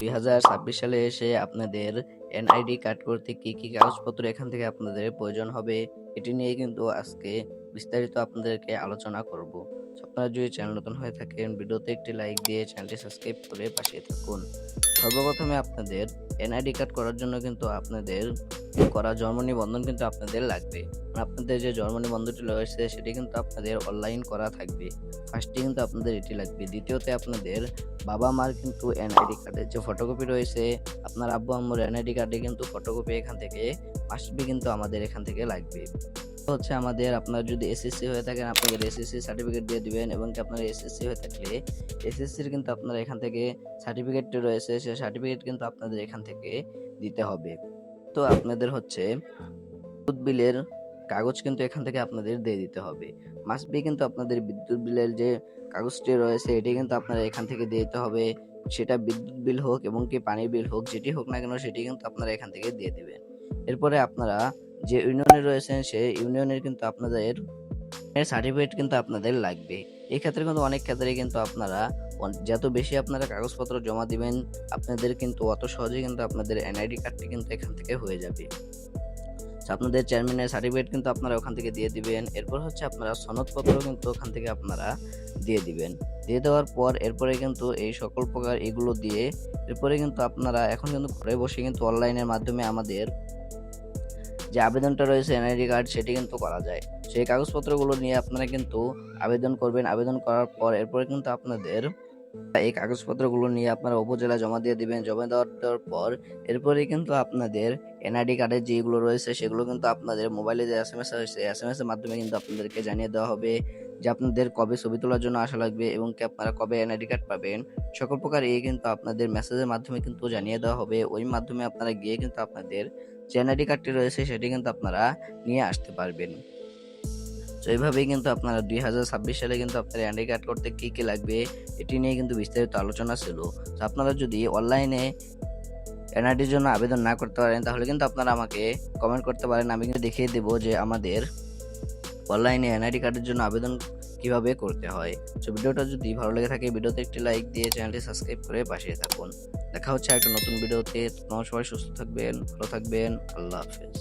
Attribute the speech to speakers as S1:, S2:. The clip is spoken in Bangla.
S1: 2026 সালে এসে আপনাদের এনআইডি কার্ড করতে কি কি কাগজপত্র এখান থেকে আপনাদের প্রয়োজন হবে এটি নিয়ে কিন্তু আজকে বিস্তারিত আপনাদেরকে আলোচনা করব। আপনারা যদি চ্যানেল নতুন হয়ে থাকেন ভিডিওতে একটি লাইক দিয়ে চ্যানেলটি সাবস্ক্রাইব করে পাশে থাকুন। সর্বপ্রথমে আপনাদের এনআইডি কার্ড করার জন্য কিন্তু আপনাদের করা জন্ম নিবন্ধন কিন্তু আপনাদের লাগবে। আপনাদের যে জন্ম নিবন্ধনটি রয়েছে সেটি কিন্তু আপনাদের অনলাইন করা থাকবে। ফার্স্টে কিন্তু আপনাদের এটি লাগবে। দ্বিতীয়তে আপনাদের বাবা মার কিন্তু এনআইডি কার্ডের যে ফটোকপি রয়েছে, আপনার আব্বু আম্মুর এনআইডি কার্ডে কিন্তু ফটোকপি এখান থেকে মাস্টবি কিন্তু আমাদের এখান থেকে লাগবে। হচ্ছে আমাদের আপনার যদি এসএসসি হয়ে থাকেন আপনাদের এসএসসি সার্টিফিকেট দিয়ে দিবেন, এবং কি আপনার এসএসসি হয়ে থাকলে এসএসসির কিন্তু আপনারা এখান থেকে সার্টিফিকেটটি রয়েছে সেই সার্টিফিকেট কিন্তু আপনাদের এখান থেকে দিতে হবে। তো আপনাদের হচ্ছে বিদ্যুৎ বিলের কাগজ কিন্তু এখান থেকে আপনাদের দিয়ে দিতে হবে। মাস্ট বি কিন্তু আপনাদের বিদ্যুৎ বিলের যে কাগজটি রয়েছে এটি কিন্তু আপনারা এখান থেকে দিয়ে দিতে হবে। সেটা বিদ্যুৎ বিল হোক এবং কি পানি বিল হোক, যেটি হোক না কেন সেটি কিন্তু আপনারা এখান থেকে দিয়ে দিবেন। এরপরে আপনারা যে ইউনিয়নে রয়েছেন সেই ইউনিয়নের কিন্তু আপনাদের সার্টিফিকেট কিন্তু আপনাদের লাগবে। এই ক্ষেত্রে কিন্তু অনেক ক্ষেত্রে কিন্তু আপনারা যত বেশি আপনারা কাগজপত্র জমা দিবেন আপনাদের কিন্তু অত সহজে কিন্তু আপনাদের এনআইডি কার্ডটি কিন্তু এখান থেকে হয়ে যাবে। আপনাদের চেয়ারম্যানের সার্টিফিকেট কিন্তু আপনারা ওখান থেকে দিয়ে দিবেন। এরপর হচ্ছে আপনারা সনদপত্র কিন্তু ওখান থেকে আপনারা দিয়ে দিবেন। দিয়ে দেওয়ার পর এরপরে কিন্তু এই সকল প্রকার এগুলো দিয়ে এরপরে কিন্তু আপনারা এখন কিন্তু ঘরে বসে কিন্তু অনলাইনের মাধ্যমে আমাদের যে আবেদনটা রয়েছে এনআইডি কার্ড সেটি কিন্তু করা যায়। সেই কাগজপত্রগুলো নিয়ে আপনারা কিন্তু আবেদন করবেন। আবেদন করার পর এরপরে কিন্তু আপনাদের এই কাগজপত্রগুলো নিয়ে আপনারা উপজেলায় জমা দিয়ে দিবেন। জমা দেওয়ার পর এরপরে কিন্তু আপনাদের এনআইডি কার্ডের যেগুলো রয়েছে সেগুলো কিন্তু আপনাদের মোবাইলে যে এসএমএস রয়েছে এসএমএস এর মাধ্যমে কিন্তু আপনাদেরকে জানিয়ে দেওয়া হবে যে আপনাদের কবে ছবি তোলার জন্য আসা লাগবে এবং কি আপনারা কবে এনআইডি কার্ড পাবেন। সকল প্রকার কিন্তু আপনাদের মেসেজের মাধ্যমে কিন্তু জানিয়ে দেওয়া হবে। ওই মাধ্যমে আপনারা গিয়ে কিন্তু আপনাদের যে এনআইডি কার্ডটি রয়েছে সেটি কিন্তু আপনারা নিয়ে আসতে পারবেন। তো এইভাবেই কিন্তু আপনারা 2026 সালে কিন্তু আপনার এনআইডি কার্ড করতে কি কি লাগবে এটি নিয়ে কিন্তু বিস্তারিত আলোচনা ছিল। তো আপনারা যদি অনলাইনে এনআইডির জন্য আবেদন না করতে পারেন তাহলে কিন্তু আপনারা আমাকে কমেন্ট করতে পারেন। আমি কিন্তু দেখিয়ে দেবো যে আমাদের অনলাইনে এনআইডি কার্ডের জন্য আবেদন কিভাবে করতে হয়। তো ভিডিওটা যদি ভালো লেগে থাকে ভিডিওতে একটি লাইক দিয়ে চ্যানেলটি সাবস্ক্রাইব করে পাশে থাকুন। দেখা হচ্ছে একটা নতুন ভিডিওতে। তোমরা সবাই সুস্থ থাকবেন, ভালো থাকবেন। আল্লাহ হাফেজ।